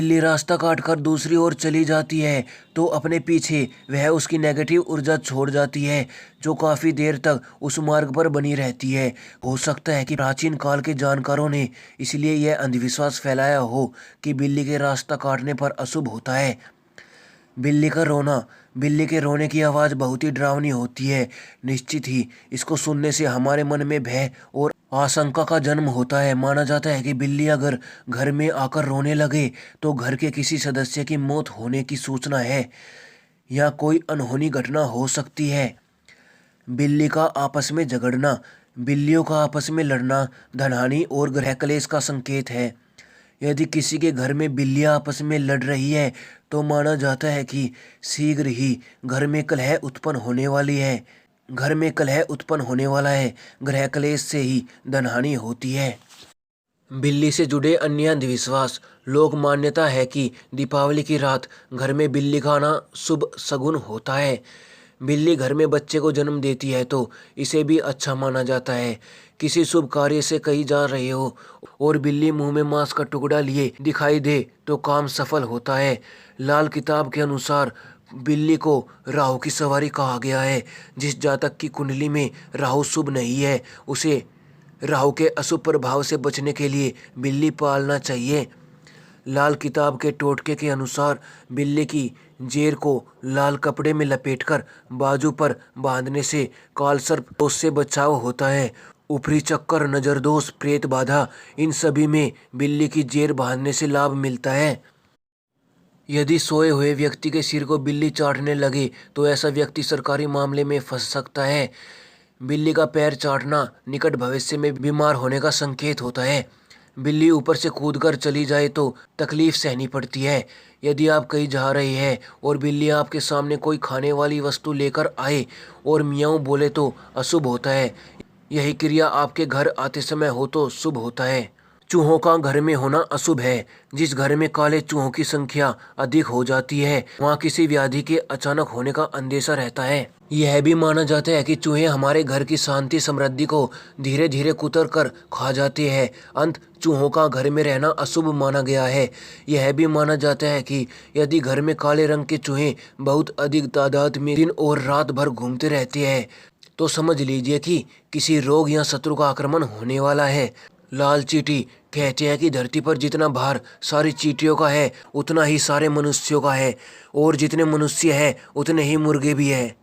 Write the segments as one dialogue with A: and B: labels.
A: बिल्ली रास्ता काटकर दूसरी ओर चली जाती है तो अपने पीछे वह उसकी नेगेटिव ऊर्जा छोड़ जाती है जो काफी देर तक उस मार्ग पर बनी रहती है। हो सकता है कि प्राचीन काल के जानकारों ने इसलिए यह अंधविश्वास फैलाया हो कि बिल्ली के रास्ता काटने पर अशुभ होता है। बिल्ली का रोना। बिल्ली के रोने की आवाज़ बहुत ही डरावनी होती है। निश्चित ही इसको सुनने से हमारे मन में भय और आशंका का जन्म होता है। माना जाता है कि बिल्ली अगर घर में आकर रोने लगे तो घर के किसी सदस्य की मौत होने की सूचना है या कोई अनहोनी घटना हो सकती है। बिल्ली का आपस में झगड़ना। बिल्लियों का आपस में लड़ना धनहानि और गृह कलेश का संकेत है। यदि किसी के घर में बिल्लियां आपस में लड़ रही है तो माना जाता है कि शीघ्र ही घर में कलह उत्पन्न होने वाली है। घर में कलह उत्पन्न होने वाला है। गृह कलेश से ही धनहानि होती है। बिल्ली से जुड़े अन्य अंधविश्वास। लोक मान्यता है कि दीपावली की रात घर में बिल्ली का आना शुभ शगुन होता है। बिल्ली घर में बच्चे को जन्म देती है तो इसे भी अच्छा माना जाता है। किसी शुभ कार्य से कहीं जा रहे हो और बिल्ली मुंह में मांस का टुकड़ा लिए दिखाई दे तो काम सफल होता है। लाल किताब के अनुसार बिल्ली को राहु की सवारी कहा गया है। जिस जातक की कुंडली में राहु शुभ नहीं है उसे राहु के अशुभ प्रभाव से बचने के लिए बिल्ली पालना चाहिए। लाल किताब के टोटके के अनुसार बिल्ली की जेर को लाल कपड़े में लपेटकर बाजू पर बांधने से कालसर्प दोष से बचाव होता है। ऊपरी चक्कर, नजर दोष, प्रेत बाधा, इन सभी में बिल्ली की जेर बांधने से लाभ मिलता है। यदि सोए हुए व्यक्ति के सिर को बिल्ली चाटने लगे तो ऐसा व्यक्ति सरकारी मामले में फंस सकता है। बिल्ली का पैर चाटना निकट भविष्य में बीमार होने का संकेत होता है। बिल्ली ऊपर से कूदकर चली जाए तो तकलीफ सहनी पड़ती है। यदि आप कहीं जा रहे हैं और बिल्ली आपके सामने कोई खाने वाली वस्तु लेकर आए और मियाऊं बोले तो अशुभ होता है। यही क्रिया आपके घर आते समय हो तो शुभ होता है। चूहों का घर में होना अशुभ है। जिस घर में काले चूहों की संख्या अधिक हो जाती है वहाँ किसी व्याधि के अचानक होने का अंदेशा रहता है। यह भी माना जाता है कि चूहे हमारे घर की शांति समृद्धि को धीरे धीरे कुतर कर खा जाते हैं। अंत चूहों का घर में रहना अशुभ माना गया है। यह भी माना जाता है कि यदि घर में काले रंग के चूहे बहुत अधिक तादाद में दिन और रात भर घूमते रहते हैं तो समझ लीजिए कि किसी रोग या शत्रु का आक्रमण होने वाला है। लाल चींटी। कहते हैं कि धरती पर जितना भार सारी चींटियों का है उतना ही सारे मनुष्यों का है और जितने मनुष्य हैं उतने ही मुर्गे भी हैं।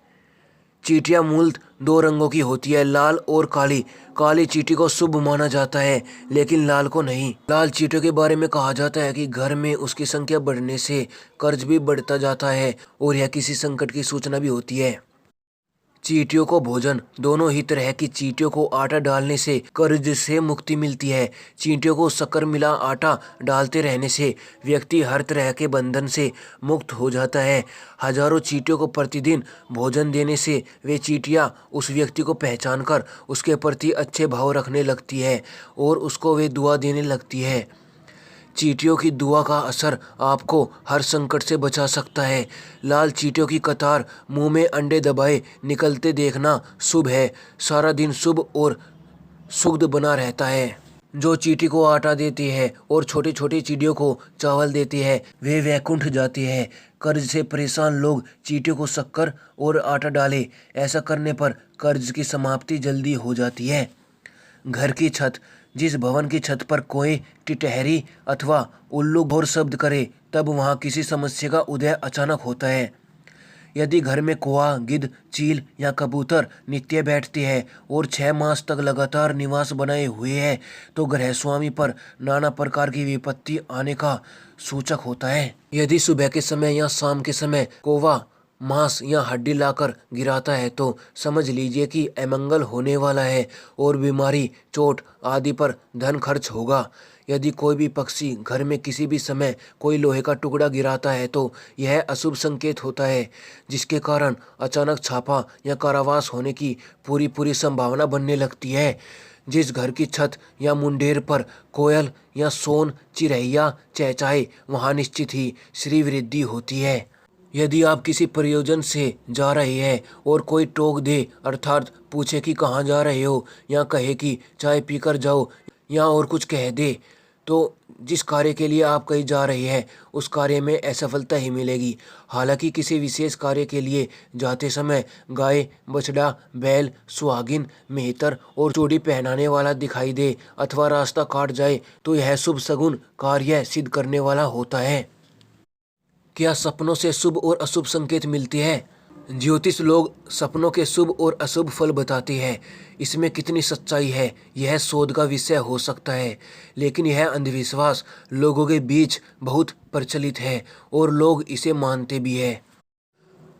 A: चींटियां मूलतः दो रंगों की होती है, लाल और काली। काली चींटी को शुभ माना जाता है लेकिन लाल को नहीं। लाल चींटियों के बारे में कहा जाता है कि घर में उसकी संख्या बढ़ने से कर्ज भी बढ़ता जाता है और यह किसी संकट की सूचना भी होती है। चींटियों को भोजन। दोनों ही तरह की चींटियों को आटा डालने से कर्ज से मुक्ति मिलती है। चींटियों को शक्कर मिला आटा डालते रहने से व्यक्ति हर तरह के बंधन से मुक्त हो जाता है। हजारों चींटियों को प्रतिदिन भोजन देने से वे चींटियां उस व्यक्ति को पहचान कर उसके प्रति अच्छे भाव रखने लगती है और उसको वे दुआ देने लगती है। चींटियों की दुआ का असर आपको हर संकट से बचा सकता है। लाल चींटियों की कतार मुंह में अंडे दबाए निकलते देखना शुभ है। सारा दिन शुभ और सुगध बना रहता है। जो चींटी को आटा देती है और छोटी छोटी चिड़ियों को चावल देती है वे वैकुंठ जाती है। कर्ज से परेशान लोग चींटियों को शक्कर और आटा डालें। ऐसा करने पर कर्ज की समाप्ति जल्दी हो जाती है। घर की छत। जिस भवन की छत पर कोई टिटहरी अथवा उल्लू घोर शब्द करे तब वहाँ किसी समस्या का उदय अचानक होता है। यदि घर में कौवा, गिद्ध, चील या कबूतर नित्य बैठते हैं और 6 मास तक लगातार निवास बनाए हुए हैं तो गृह स्वामी पर नाना प्रकार की विपत्ति आने का सूचक होता है। यदि सुबह के समय या शाम के समय कौवा मांस या हड्डी लाकर गिराता है तो समझ लीजिए कि अमंगल होने वाला है और बीमारी, चोट आदि पर धन खर्च होगा। यदि कोई भी पक्षी घर में किसी भी समय कोई लोहे का टुकड़ा गिराता है तो यह अशुभ संकेत होता है जिसके कारण अचानक छापा या कारावास होने की पूरी संभावना बनने लगती है। जिस घर की छत या मुंडेर पर कोयल या सोन चिरैया चहचहाए वहाँ निश्चित ही श्री वृद्धि होती है। यदि आप किसी प्रयोजन से जा रहे हैं और कोई टोक दे अर्थात पूछे कि कहाँ जा रहे हो या कहे कि चाय पीकर जाओ या और कुछ कह दे तो जिस कार्य के लिए आप कहीं जा रहे हैं उस कार्य में असफलता ही मिलेगी। हालांकि किसी विशेष कार्य के लिए जाते समय गाय, बछड़ा, बैल, सुहागिन, मेहतर और चूड़ी पहनाने वाला दिखाई दे अथवा रास्ता काट जाए तो यह शुभ शगुन कार्य सिद्ध करने वाला होता है। क्या सपनों से शुभ और अशुभ संकेत मिलते हैं? ज्योतिष लोग सपनों के शुभ और अशुभ फल बताते हैं। इसमें कितनी सच्चाई है यह शोध का विषय हो सकता है, लेकिन यह अंधविश्वास लोगों के बीच बहुत प्रचलित है और लोग इसे मानते भी हैं।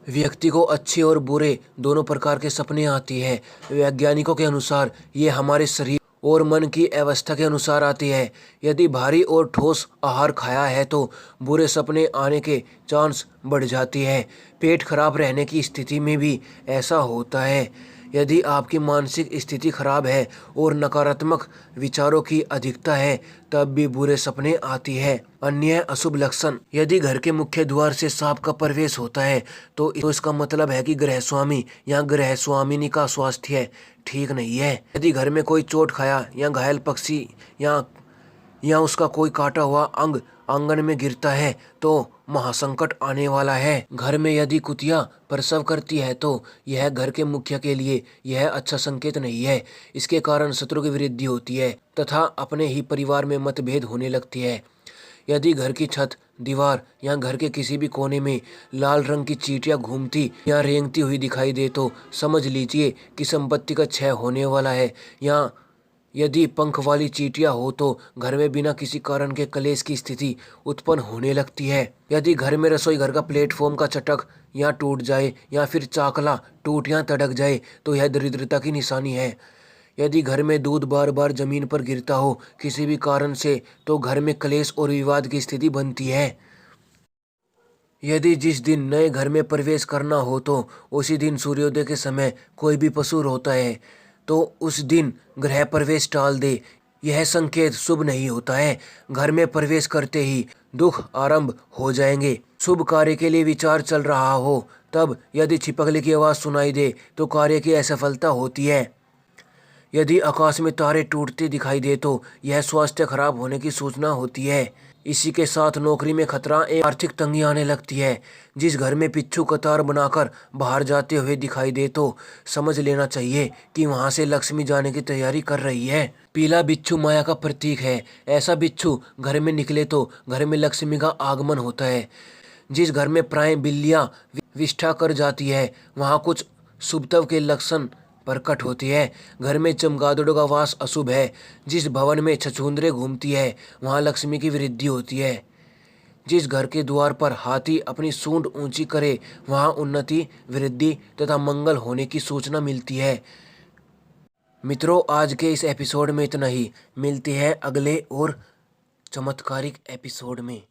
A: व्यक्ति को अच्छे और बुरे दोनों प्रकार के सपने आते हैं। वैज्ञानिकों के अनुसार ये हमारे शरीर और मन की अवस्था के अनुसार आती है। यदि भारी और ठोस आहार खाया है तो बुरे सपने आने के चांस बढ़ जाती है। पेट खराब रहने की स्थिति में भी ऐसा होता है। यदि आपकी मानसिक स्थिति खराब है और नकारात्मक विचारों की अधिकता है तब भी बुरे सपने आती है। अन्य अशुभ लक्षण, यदि घर के मुख्य द्वार से सांप का प्रवेश होता है तो इसका मतलब है कि गृह स्वामी या गृह स्वामिनी का स्वास्थ्य ठीक नहीं है। यदि घर में कोई चोट खाया या घायल पक्षी या उसका कोई काटा हुआ अंग आंगन में गिरता है तो महासंकट आने वाला है। घर में यदि कुतिया प्रसव करती है तो यह घर के मुखिया के लिए यह अच्छा संकेत नहीं है। इसके कारण शत्रु की वृद्धि होती है तथा अपने ही परिवार में मतभेद होने लगती है। यदि घर की छत, दीवार या घर के किसी भी कोने में लाल रंग की चींटियां घूमती या रेंगती हुई दिखाई दे तो समझ लीजिए कि संपत्ति का क्षय होने वाला है। या यदि पंख वाली चींटियां हो तो घर में बिना किसी कारण के कलेश की स्थिति उत्पन्न होने लगती है। यदि घर में रसोई घर का प्लेटफॉर्म का चटक या टूट जाए या फिर चाकला टूट या तड़क जाए तो यह दरिद्रता की निशानी है। यदि घर में दूध बार बार जमीन पर गिरता हो किसी भी कारण से तो घर में कलेश और विवाद की स्थिति बनती है। यदि जिस दिन नए घर में प्रवेश करना हो तो उसी दिन सूर्योदय के समय कोई भी पशु रोता है तो उस दिन गृह प्रवेश टाल दे। यह संकेत शुभ नहीं होता है। घर में प्रवेश करते ही दुख आरंभ हो जाएंगे। शुभ कार्य के लिए विचार चल रहा हो तब यदि छिपकली की आवाज़ सुनाई दे तो कार्य की असफलता होती है। यदि आकाश में तारे टूटते दिखाई दे तो यह स्वास्थ्य खराब होने की सूचना होती है। इसी के साथ नौकरी में खतरा एवं आर्थिक तंगी आने लगती है। जिस घर में बिच्छू कतार बनाकर बाहर जाते हुए दिखाई दे तो समझ लेना चाहिए कि वहां से लक्ष्मी जाने की तैयारी कर रही है। पीला बिच्छू माया का प्रतीक है। ऐसा बिच्छू घर में निकले तो घर में लक्ष्मी का आगमन होता है। जिस घर में प्राय बिल्लियां विष्ठा कर जाती है वहां कुछ शुभत्व के लक्षण प्रकट होती है। घर में चमगादड़ों का वास अशुभ है। जिस भवन में छछूंदरें घूमती है वहाँ लक्ष्मी की वृद्धि होती है। जिस घर के द्वार पर हाथी अपनी सूंड ऊंची करे वहाँ उन्नति, वृद्धि तथा मंगल होने की सूचना मिलती है। मित्रों, आज के इस एपिसोड में इतना ही। मिलते हैं अगले और चमत्कारिक एपिसोड में।